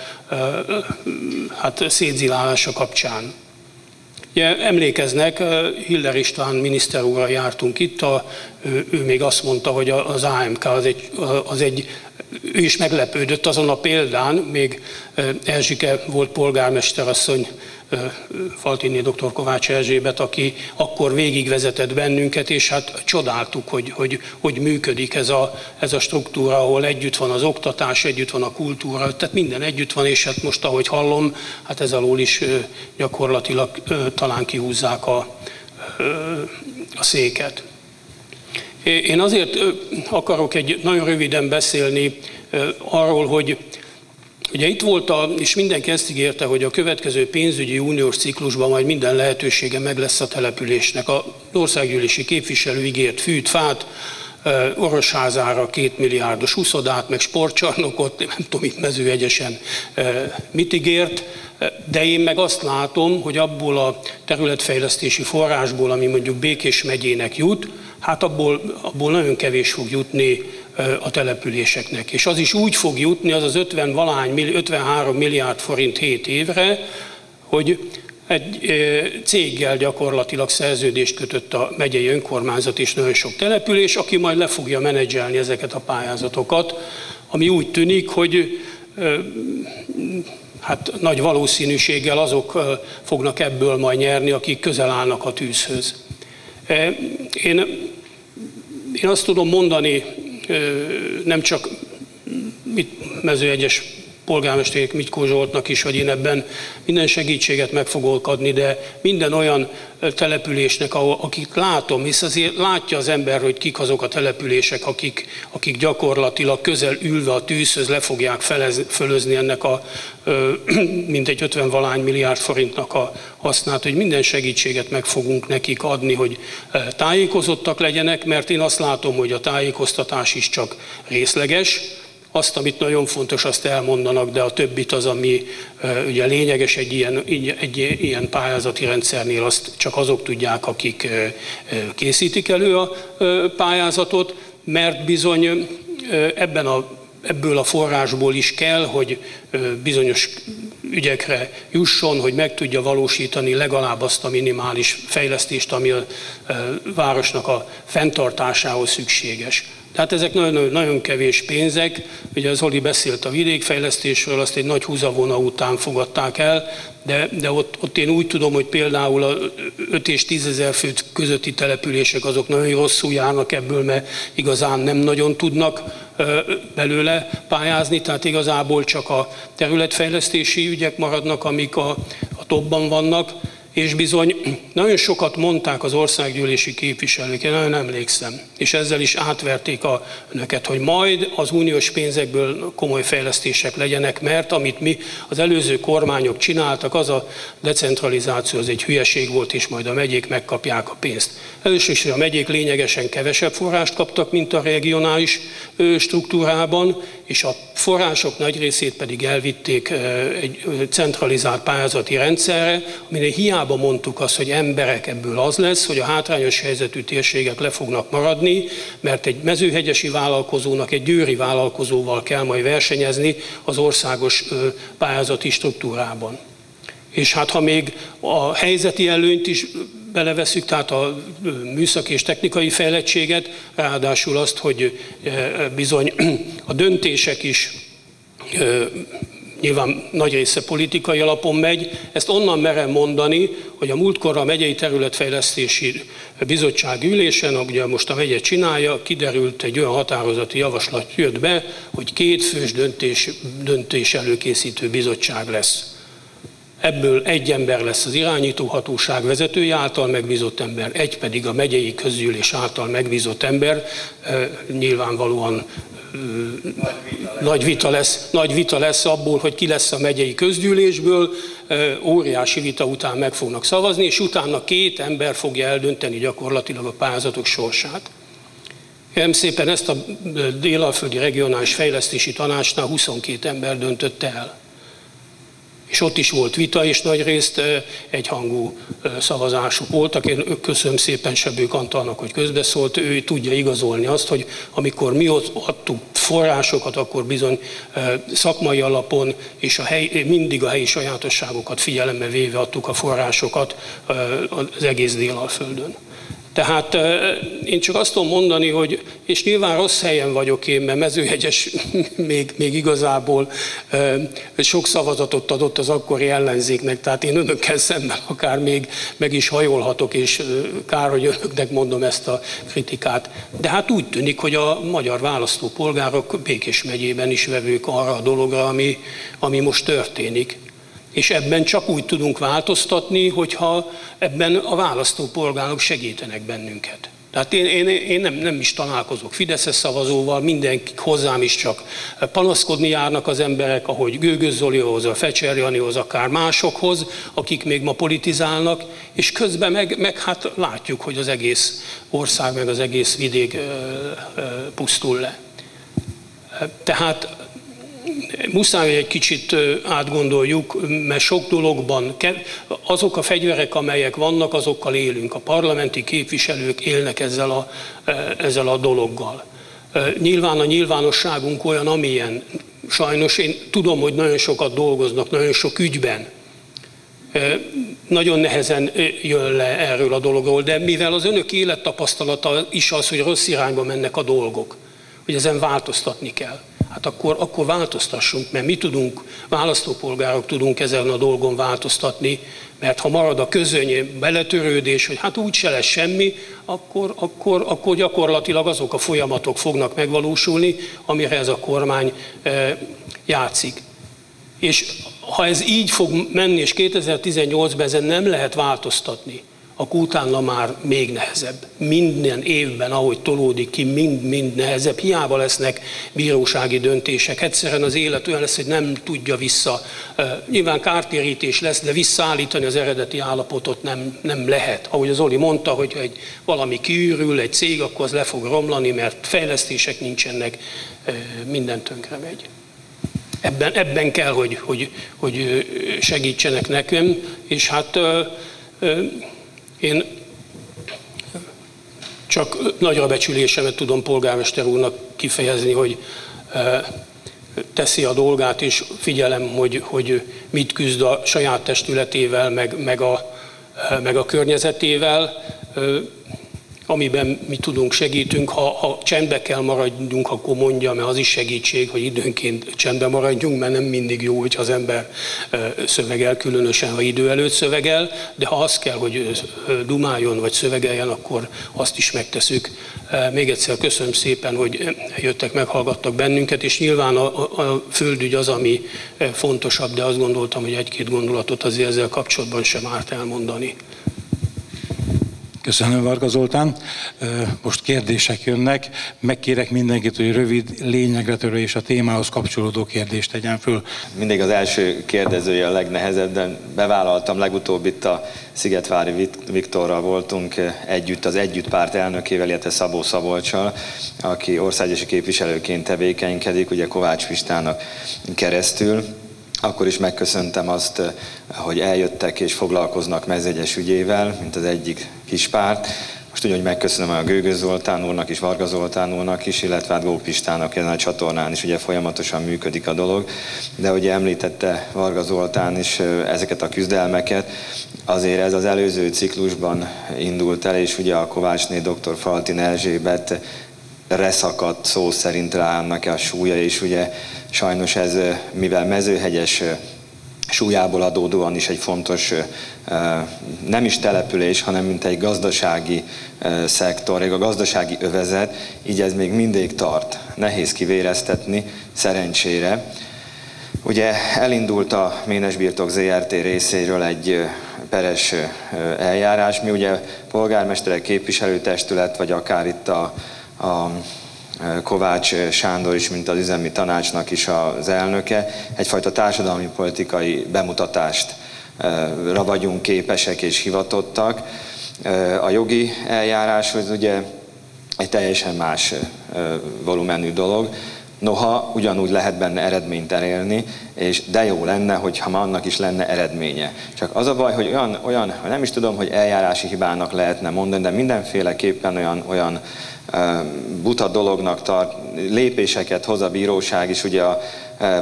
szétzilálása kapcsán. Ugye, emlékeznek, Hiller István miniszter úrral jártunk itt, ő még azt mondta, hogy az AMK ő is meglepődött azon a példán, még Erzsike volt polgármesterasszony, Faltini dr. Kovács Erzsébet, aki akkor végigvezetett bennünket, és hát csodáltuk, hogy működik ez a struktúra, ahol együtt van az oktatás, együtt van a kultúra, tehát minden együtt van, és hát most, ahogy hallom, hát ez alól is gyakorlatilag talán kihúzzák a széket. Én azért akarok nagyon röviden beszélni arról, hogy ugye itt volt, és mindenki ezt ígérte, hogy a következő pénzügyi uniós ciklusban majd minden lehetősége meg lesz a településnek. Az országgyűlési képviselő ígért fűt, fát, Orosházára 2 milliárdos úszodát, meg sportcsarnokot, nem tudom itt Mezőegyesen mit ígért, de én meg azt látom, hogy abból a területfejlesztési forrásból, ami mondjuk Békés megyének jut, hát abból nagyon kevés fog jutni a településeknek. És az is úgy fog jutni, az 53 milliárd forint 7 évre, hogy egy céggel gyakorlatilag szerződést kötött a megyei önkormányzat és nagyon sok település, aki majd le fogja menedzselni ezeket a pályázatokat, ami úgy tűnik, hogy hát nagy valószínűséggel azok fognak ebből majd nyerni, akik közel állnak a tűzhöz. Én azt tudom mondani, nem csak Mezőegyes polgármesternek, Mitykó Zsoltnak is, hogy én ebben minden segítséget meg fogok adni, de minden olyan településnek, akik látom, hisz azért látja az ember, hogy kik azok a települések, akik gyakorlatilag közel ülve a tűzhöz le fogják fölözni ennek a mintegy 50-valány milliárd forintnak a hasznát, hogy minden segítséget meg fogunk nekik adni, hogy tájékozottak legyenek, mert én azt látom, hogy a tájékoztatás is csak részleges. Azt, amit nagyon fontos, azt elmondanak, de a többit az, ami ugye lényeges egy ilyen pályázati rendszernél, azt csak azok tudják, akik készítik elő a pályázatot, mert bizony ebből a forrásból is kell, hogy bizonyos ügyekre jusson, hogy meg tudja valósítani legalább azt a minimális fejlesztést, ami a városnak a fenntartásához szükséges. Tehát ezek nagyon, nagyon kevés pénzek, ugye az Zoli beszélt a vidékfejlesztésről, azt egy nagy húzavona után fogadták el, de ott én úgy tudom, hogy például a 5 és 10 000 fő közötti települések azok nagyon rosszul járnak ebből, mert igazán nem nagyon tudnak belőle pályázni, tehát igazából csak a területfejlesztési ügyek maradnak, amik a topban vannak, és bizony nagyon sokat mondták az országgyűlési képviselők, én nagyon emlékszem, és ezzel is átverték önöket, hogy majd az uniós pénzekből komoly fejlesztések legyenek, mert amit mi az előző kormányok csináltak, az a decentralizáció, az egy hülyeség volt, és majd a megyék megkapják a pénzt. Először is a megyék lényegesen kevesebb forrást kaptak, mint a regionális struktúrában, és a források nagy részét pedig elvitték egy centralizált pályázati rendszerre, aminél hiába mondtuk azt, hogy emberek, ebből az lesz, hogy a hátrányos helyzetű térségek le fognak maradni, mert egy mezőhegyesi vállalkozónak egy győri vállalkozóval kell majd versenyezni az országos pályázati struktúrában. És hát ha még a helyzeti előnyt is beleveszük, tehát a műszaki és technikai fejlettséget, ráadásul azt, hogy bizony a döntések is nyilván nagy része politikai alapon megy. Ezt onnan merem mondani, hogy a múltkor a megyei területfejlesztési bizottság ülésen, ugye most a megye csinálja, kiderült egy olyan határozati javaslat jött be, hogy 2 fős döntés előkészítő bizottság lesz. Ebből 1 ember lesz az irányítóhatóság vezetője által megbízott ember, 1 pedig a megyei közgyűlés által megbízott ember. Nyilvánvalóan nagy vita lesz abból, hogy ki lesz a megyei közgyűlésből, óriási vita után meg fognak szavazni, és utána 2 ember fogja eldönteni gyakorlatilag a pályázatok sorsát. Kérem szépen, ezt a Dél-Alföldi Regionális Fejlesztési Tanácsnál 22 ember döntötte el. És ott is volt vita, és nagyrészt egyhangú szavazások voltak. Én köszönöm szépen Sebők Antalnak, hogy közbeszólt. Ő tudja igazolni azt, hogy amikor mi adtuk forrásokat, akkor bizony szakmai alapon és mindig a helyi sajátosságokat figyelembe véve adtuk a forrásokat az egész Dél-Alföldön. Tehát én csak azt tudom mondani, hogy, és nyilván rossz helyen vagyok én, mert Mezőhegyes még igazából sok szavazatot adott az akkori ellenzéknek, tehát én önökkel szemben akár még meg is hajolhatok, és kár, hogy önöknek mondom ezt a kritikát. De hát úgy tűnik, hogy a magyar választópolgárok Békés megyében is vevők arra a dologra, ami most történik. És ebben csak úgy tudunk változtatni, hogyha ebben a választópolgárok segítenek bennünket. Tehát én nem is találkozok fideszes szavazóval, mindenki hozzám is csak panaszkodni járnak az emberek, ahogy Gőgös Zolihoz, a Fecser Janihoz, akár másokhoz, akik még ma politizálnak, és közben meg hát látjuk, hogy az egész ország, meg az egész vidék pusztul le. Tehát muszáj, hogy egy kicsit átgondoljuk, mert sok dologban azok a fegyverek, amelyek vannak, azokkal élünk. A parlamenti képviselők élnek ezzel a dologgal. Nyilván a nyilvánosságunk olyan, amilyen. Sajnos én tudom, hogy nagyon sokat dolgoznak, nagyon sok ügyben. Nagyon nehezen jön le erről a dologról, de mivel az önök élettapasztalata is az, hogy rossz irányba mennek a dolgok, hogy ezen változtatni kell. Hát akkor változtassunk, mert mi tudunk, választópolgárok tudunk ezen a dolgon változtatni, mert ha marad a közöny beletörődés, hogy hát úgyse lesz semmi, akkor gyakorlatilag azok a folyamatok fognak megvalósulni, amire ez a kormány játszik. És ha ez így fog menni, és 2018-ben ezen nem lehet változtatni, akkor utána már még nehezebb. Minden évben, ahogy tolódik ki, mind nehezebb. Hiába lesznek bírósági döntések. Egyszerűen az élet olyan lesz, hogy nem tudja vissza. Nyilván kártérítés lesz, de visszaállítani az eredeti állapotot nem lehet. Ahogy az Zoli mondta, hogy valami kiürül, egy cég, akkor az le fog romlani, mert fejlesztések nincsenek, minden tönkre megy. Ebben kell, hogy segítsenek nekem, és hát én csak nagyra becsülésemet tudom polgármester úrnak kifejezni, hogy teszi a dolgát, és figyelem, hogy mit küzd a saját testületével, meg a környezetével, amiben mi tudunk, segítünk. Ha csendbe kell maradjunk, akkor mondja, mert az is segítség, hogy időnként csendben maradjunk, mert nem mindig jó, hogy az ember szövegel, különösen ha idő előtt szövegel, de ha az kell, hogy dumáljon vagy szövegeljen, akkor azt is megtesszük. Még egyszer köszönöm szépen, hogy jöttek, meghallgattak bennünket, és nyilván a földügy az, ami fontosabb, de azt gondoltam, hogy egy-két gondolatot azért ezzel kapcsolatban sem árt elmondani. Köszönöm, Varga Zoltán. Most kérdések jönnek. Megkérek mindenkit, hogy rövid, lényegre törő és a témához kapcsolódó kérdést tegyen föl. Mindig az első kérdezője a legnehezebb, de bevállaltam. Legutóbb itt a Szigetvári Viktorral voltunk együtt, az Együtt párt elnökével, illetve Szabó Szabolccsal, aki országgyűlési képviselőként tevékenykedik, ugye Kovács Pistának keresztül. Akkor is megköszöntem azt, hogy eljöttek és foglalkoznak Mezőhegyes ügyével, mint az egyik kis párt. Most ugyanúgy megköszönöm a Gőgös Zoltán úrnak is, Varga Zoltán úrnak is, illetve hát Gók Pistának ezen a csatornán is ugye folyamatosan működik a dolog. De ugye említette Varga Zoltán is ezeket a küzdelmeket, azért ez az előző ciklusban indult el, és ugye a Kovácsné dr. Faltin Erzsébet reszakadt szó szerint rá annak a súlya, és ugye sajnos ez, mivel Mezőhegyes súlyából adódóan is egy fontos, nem is település, hanem mint egy gazdasági szektor, egy a gazdasági övezet, így ez még mindig tart. Nehéz kivéreztetni, szerencsére. Ugye elindult a Ménesbirtok ZRT részéről egy peres eljárás. Mi ugye polgármesterek, képviselőtestület, vagy akár itt a Kovács Sándor is, mint az üzemi tanácsnak is az elnöke, egyfajta társadalmi politikai bemutatástra vagyunk képesek és hivatottak. A jogi eljárás az ugye egy teljesen más volumenű dolog. Noha ugyanúgy lehet benne eredményt elérni, és de jó lenne, hogyha ma annak is lenne eredménye. Csak az a baj, hogy olyan nem is tudom, hogy eljárási hibának lehetne mondani, de mindenféleképpen olyan buta dolognak tart, lépéseket hoz a bíróság is, ugye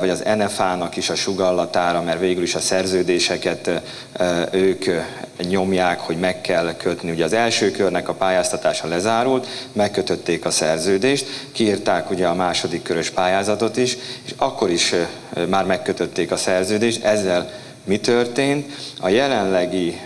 vagy az NFA-nak is a sugallatára, mert végül is a szerződéseket ők nyomják, hogy meg kell kötni. Ugye az első körnek a pályáztatása lezárult, megkötötték a szerződést, kiírták ugye a második körös pályázatot is, és akkor is már megkötötték a szerződést. Ezzel mi történt? A jelenlegi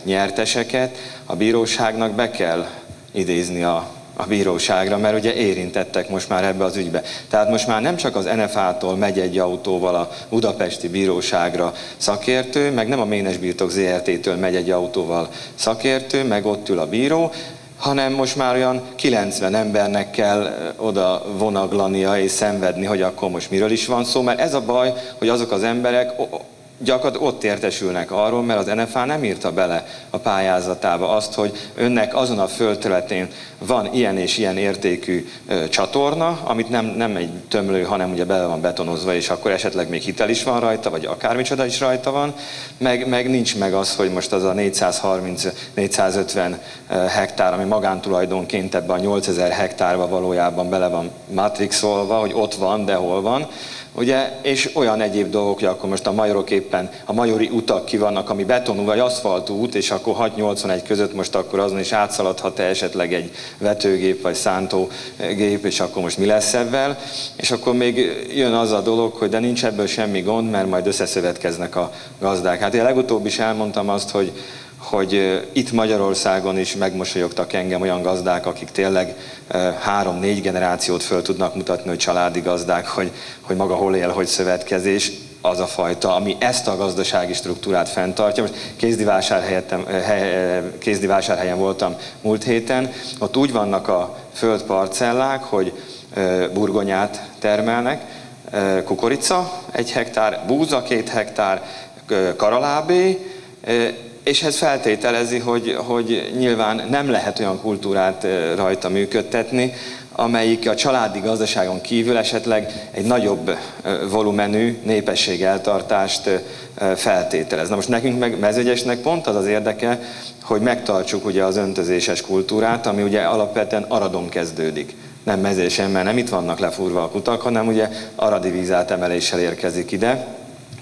nyerteseket a bíróságnak be kell idézni a bíróságra, mert ugye érintettek most már ebbe az ügybe. Tehát most már nem csak az NFA-tól megy egy autóval a budapesti bíróságra szakértő, meg nem a Ménes Birtok ZRT-től megy egy autóval szakértő, meg ott ül a bíró, hanem most már olyan 90 embernek kell oda vonaglania és szenvedni, hogy akkor most miről is van szó, mert ez a baj, hogy azok az emberek gyakorlatilag ott értesülnek arról, mert az NFA nem írta bele a pályázatába azt, hogy önnek azon a földterületén van ilyen és ilyen értékű csatorna, amit nem egy tömlő, hanem ugye bele van betonozva, és akkor esetleg még hitel is van rajta, vagy akármicsoda is rajta van, meg nincs meg az, hogy most az a 430-450 hektár, ami magántulajdonként ebben a 8000 hektárba valójában bele van matrixolva, hogy ott van, de hol van. Ugye, és olyan egyéb dolgok, hogy akkor most a majorok éppen, a majori utak ki vannak, ami betonú vagy aszfaltú út, és akkor 6-81 között most akkor azon is átszaladhat-e esetleg egy vetőgép vagy szántógép, és akkor most mi lesz ebben. És akkor még jön az a dolog, hogy de nincs ebből semmi gond, mert majd összeszövetkeznek a gazdák. Hát én legutóbb is elmondtam azt, hogy itt Magyarországon is megmosolyogtak engem olyan gazdák, akik tényleg 3-4 generációt föl tudnak mutatni, hogy családi gazdák, hogy maga hol él, hogy szövetkezés, az a fajta, ami ezt a gazdasági struktúrát fenntartja. Most Kézdivásárhelyen voltam múlt héten, ott úgy vannak a földparcellák, hogy burgonyát termelnek, kukorica 1 hektár, búza 2 hektár, karalábé, és ez feltételezi, hogy nyilván nem lehet olyan kultúrát rajta működtetni, amelyik a családi gazdaságon kívül esetleg egy nagyobb volumenű népességeltartást feltételez. Na most nekünk meg Mezőgyesnek pont az az érdeke, hogy megtartsuk ugye az öntözéses kultúrát, ami ugye alapvetően Aradon kezdődik. Nem Mezőgyesen, mert nem itt vannak lefúrva a kutak, hanem ugye aradi vízátemeléssel érkezik ide.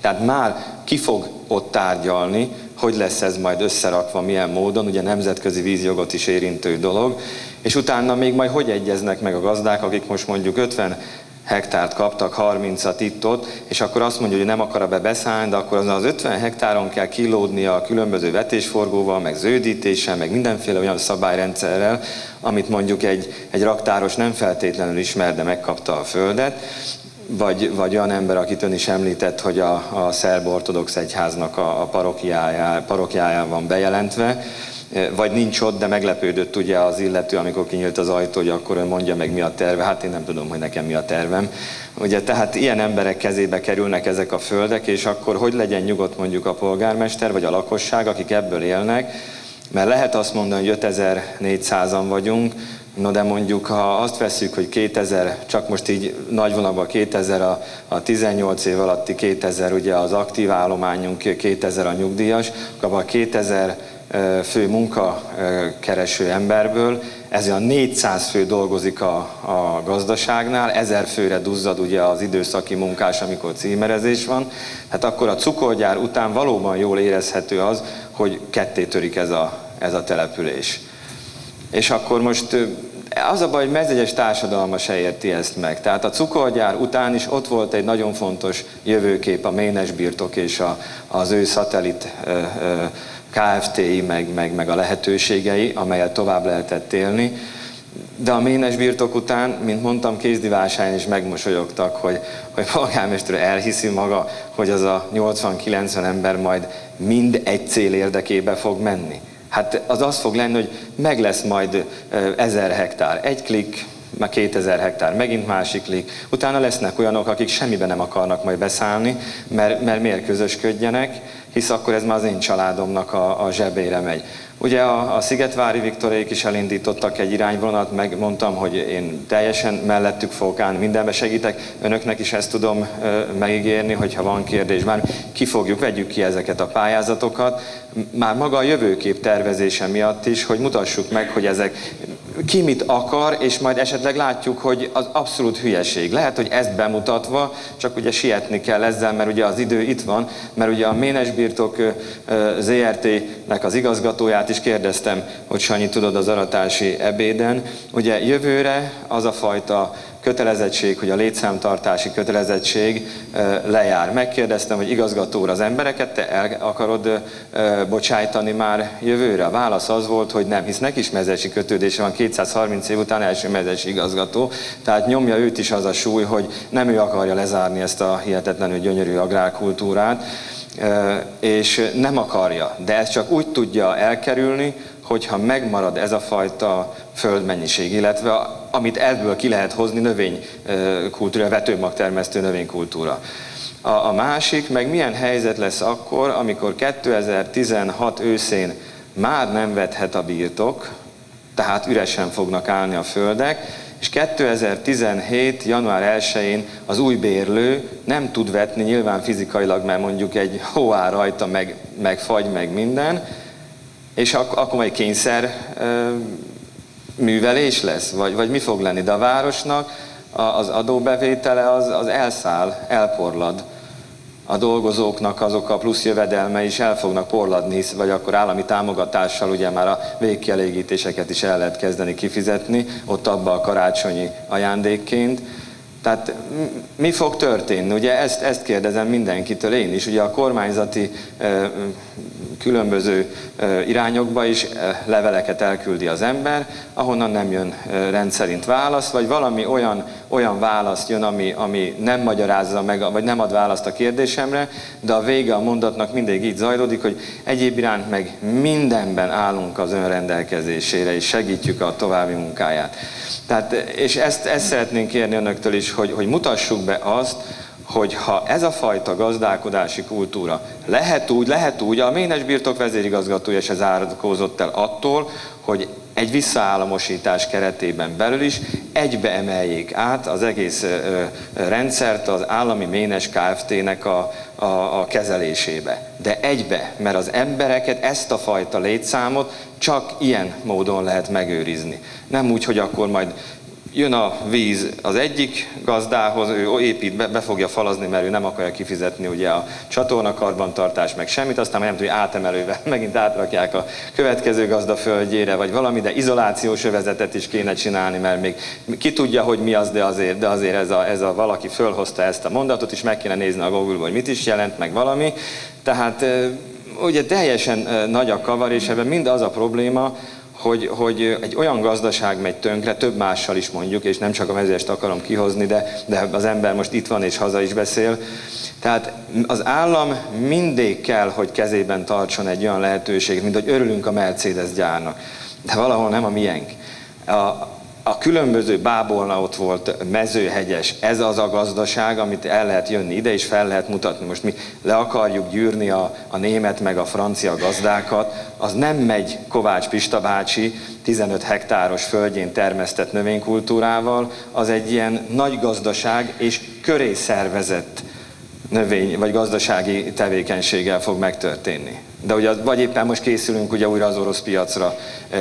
Tehát már ki fog ott tárgyalni, hogy lesz ez majd összerakva, milyen módon, ugye nemzetközi vízjogot is érintő dolog, és utána még majd hogy egyeznek meg a gazdák, akik most mondjuk 50 hektárt kaptak, 30-at itt-ott, és akkor azt mondja, hogy nem akar be beszállni, de akkor az 50 hektáron kell kilódnia a különböző vetésforgóval, meg zöldítéssel, meg mindenféle olyan szabályrendszerrel, amit mondjuk egy raktáros nem feltétlenül ismer, de megkapta a földet, vagy olyan ember, akit ön is említett, hogy a szerb ortodox egyháznak a parokiáján van bejelentve, vagy nincs ott, de meglepődött ugye az illető, amikor kinyílt az ajtó, hogy akkor ön mondja meg mi a terve. Hát én nem tudom, hogy nekem mi a tervem. Ugye, tehát ilyen emberek kezébe kerülnek ezek a földek, és akkor hogy legyen nyugodt mondjuk a polgármester, vagy a lakosság, akik ebből élnek, mert lehet azt mondani, hogy 5400-an vagyunk, no de mondjuk, ha azt vesszük, hogy 2000, csak most így nagy vonalban 2000 a 18 év alatti, 2000 ugye az aktív állományunk, 2000 a nyugdíjas, akkor a 2000 fő munkakereső emberből, ez olyan 400 fő dolgozik a gazdaságnál, 1000 főre duzzad ugye az időszaki munkás, amikor címerezés van, hát akkor a cukorgyár után valóban jól érezhető az, hogy ketté törik ez a település. És akkor most az a baj, hogy Mezőgyes társadalma se érti ezt meg. Tehát a cukorgyár után is ott volt egy nagyon fontos jövőkép, a Ménes Birtok és az ő szatellit Kft-i, meg a lehetőségei, amelyet tovább lehetett élni. De a Ménes Birtok után, mint mondtam, Kézdivásárhelyen is megmosolyogtak, hogy polgármester elhiszi maga, hogy az a 80-90 ember majd mind egy cél érdekébe fog menni. Hát az fog lenni, hogy meg lesz majd 1000 hektár egy klik, már 2000 hektár megint másik klik, utána lesznek olyanok, akik semmiben nem akarnak majd beszállni, mert miért közösködjenek, hisz akkor ez már az én családomnak a zsebére megy. Ugye a Szigetvári Viktorék is elindítottak egy irányvonalat, megmondtam, hogy én teljesen mellettük fogok állni, mindenbe segítek, önöknek is ezt tudom megígérni, hogyha van kérdés, már vegyük ki ezeket a pályázatokat, már maga a jövőkép tervezése miatt is, hogy mutassuk meg, hogy ezek ki mit akar, és majd esetleg látjuk, hogy az abszolút hülyeség. Lehet, hogy ezt bemutatva, csak ugye sietni kell ezzel, mert ugye az idő itt van, mert ugye a Ménes Birtok ZRT-nek az igazgatóját is kérdeztem, hogy Sanyi, tudod, az aratási ebéden, ugye jövőre az a fajta kötelezettség, hogy a létszámtartási kötelezettség lejár. Megkérdeztem, hogy igazgatóra az embereket te el akarod bocsájtani már jövőre? A válasz az volt, hogy nem, hisz neki is mezesi kötődése van, 230 év után első mezesi igazgató, tehát nyomja őt is az a súly, hogy nem ő akarja lezárni ezt a hihetetlenül gyönyörű agrárkultúrát, és nem akarja, de ezt csak úgy tudja elkerülni, hogyha megmarad ez a fajta földmennyiség, illetve amit ebből ki lehet hozni, növénykultúra, vetőmagtermesztő növénykultúra. A másik, meg milyen helyzet lesz akkor, amikor 2016 őszén már nem vethet a birtok, tehát üresen fognak állni a földek, és 2017. január 1-én az új bérlő nem tud vetni, nyilván fizikailag, mert mondjuk egy hó áll rajta, meg fagy, meg minden, és akkor majd kényszer művelés lesz, vagy mi fog lenni? De a városnak az adóbevétele az elszáll, elporlad. A dolgozóknak azok a plusz jövedelme is el fognak porladni, vagy akkor állami támogatással ugye már a végkielégítéseket is el lehet kezdeni kifizetni, ott abba a karácsonyi ajándékként. Tehát mi fog történni? Ugye ezt kérdezem mindenkitől, én is. Ugye a kormányzati különböző irányokba is leveleket elküldi az ember, ahonnan nem jön rendszerint válasz, vagy valami olyan választ jön, ami nem magyarázza meg, vagy nem ad választ a kérdésemre, de a vége a mondatnak mindig így zajlódik, hogy egyéb iránt meg mindenben állunk az ön rendelkezésére, és segítjük a további munkáját. Tehát, és ezt szeretnénk kérni önöktől is, hogy mutassuk be azt, hogy ha ez a fajta gazdálkodási kultúra lehet úgy, a Ménes Birtok vezérigazgatója se zárkózott el attól, hogy egy visszaállamosítás keretében belül is egybe emeljék át az egész rendszert az állami Ménes Kft-nek a kezelésébe. De egybe, mert az embereket, ezt a fajta létszámot csak ilyen módon lehet megőrizni. Nem úgy, hogy akkor majd jön a víz az egyik gazdához, ő épít, be fogja falazni, mert ő nem akarja kifizetni ugye a csatornakarbantartást, meg semmit, aztán nem tudja, átemelővel megint átrakják a következő gazda földjére, vagy valami, de izolációs övezetet is kéne csinálni, mert még ki tudja, hogy mi az, de azért ez a valaki fölhozta ezt a mondatot, és meg kéne nézni a Google-ba, hogy mit is jelent, meg valami. Tehát ugye teljesen nagy a kavar, és ebben mind az a probléma, hogy egy olyan gazdaság megy tönkre, több mással is mondjuk, és nem csak a mezőest akarom kihozni, de az ember most itt van és haza is beszél. Tehát az állam mindig kell, hogy kezében tartson egy olyan lehetőséget, mint hogy örülünk a Mercedes gyárnak, de valahol nem a miénk. A különböző Bábolna ott volt, Mezőhegyes, ez az a gazdaság, amit el lehet jönni ide, és fel lehet mutatni. Most mi le akarjuk gyűrni a német meg a francia gazdákat, az nem megy Kovács Pista bácsi 15 hektáros földjén termesztett növénykultúrával, az egy ilyen nagy gazdaság és köré szervezett növény vagy gazdasági tevékenységgel fog megtörténni. De ugye, vagy éppen most készülünk ugye újra az orosz piacra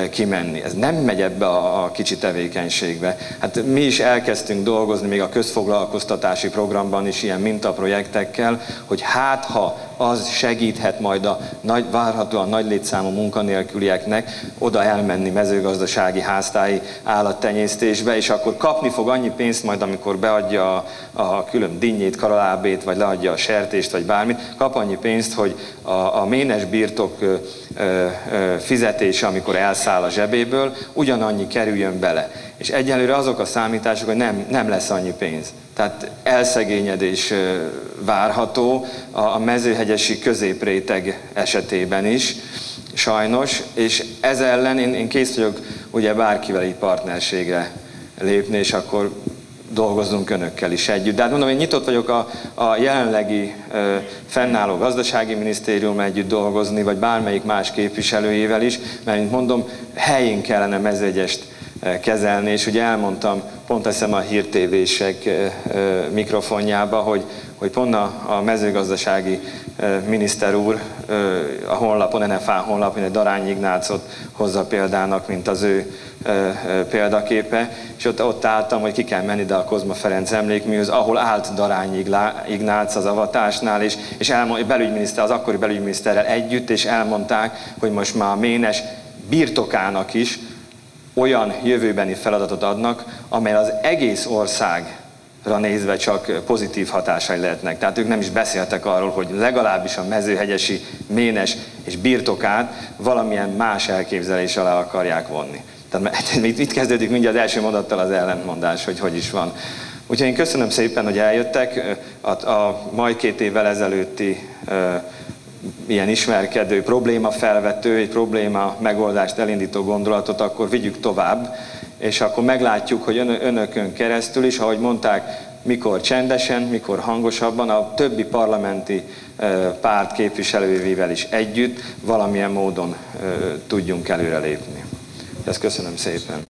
kimenni. Ez nem megy ebbe a kicsi tevékenységbe. Hát mi is elkezdtünk dolgozni még a közfoglalkoztatási programban is ilyen mintaprojektekkel, hogy hát ha az segíthet majd a várhatóan nagy létszámú munkanélkülieknek oda elmenni mezőgazdasági háztáji állattenyésztésbe, és akkor kapni fog annyi pénzt majd, amikor beadja a külön dinnyét, karalábét, vagy leadja a sertést, vagy bármit, kap annyi pénzt, hogy a Ménes Birtok fizetése, amikor elszáll a zsebéből, ugyanannyi kerüljön bele. És egyelőre azok a számítások, hogy nem lesz annyi pénz. Tehát elszegényedés várható a mezőhegyesi középréteg esetében is, sajnos, és ez ellen én kész vagyok ugye bárkivel így partnerségre lépni, és akkor dolgozzunk önökkel is együtt. De hát mondom, én nyitott vagyok a jelenlegi fennálló gazdasági minisztérium együtt dolgozni, vagy bármelyik más képviselőjével is, mert mint mondom, helyén kellene Mezőegyest kezelni, és ugye elmondtam pont azt hiszem a hírtévések mikrofonjába, hogy pont a mezőgazdasági miniszter úr a honlapon, NFA honlapon, Darányi Ignácot hozza példának, mint az ő példaképe, és ott álltam, hogy ki kell menni ide a Kozma Ferenc emlékműhöz, ahol állt Darányi Ignác az avatásnál, és az akkori belügyminiszterrel együtt, és elmondták, hogy most már a Ménes birtokának is olyan jövőbeni feladatot adnak, amely az egész országra nézve csak pozitív hatásai lehetnek. Tehát ők nem is beszéltek arról, hogy legalábbis a mezőhegyesi Ménes és birtokát valamilyen más elképzelés alá akarják vonni. Tehát itt kezdődik mindjárt az első mondattal az ellentmondás, hogy is van. Úgyhogy én köszönöm szépen, hogy eljöttek. A majd 2 évvel ezelőtti ilyen ismerkedő, problémafelvető, egy probléma megoldást elindító gondolatot akkor vigyük tovább, és akkor meglátjuk, hogy önökön keresztül is, ahogy mondták, mikor csendesen, mikor hangosabban, a többi parlamenti párt képviselőivel is együtt valamilyen módon tudjunk előrelépni. Ezt köszönöm szépen.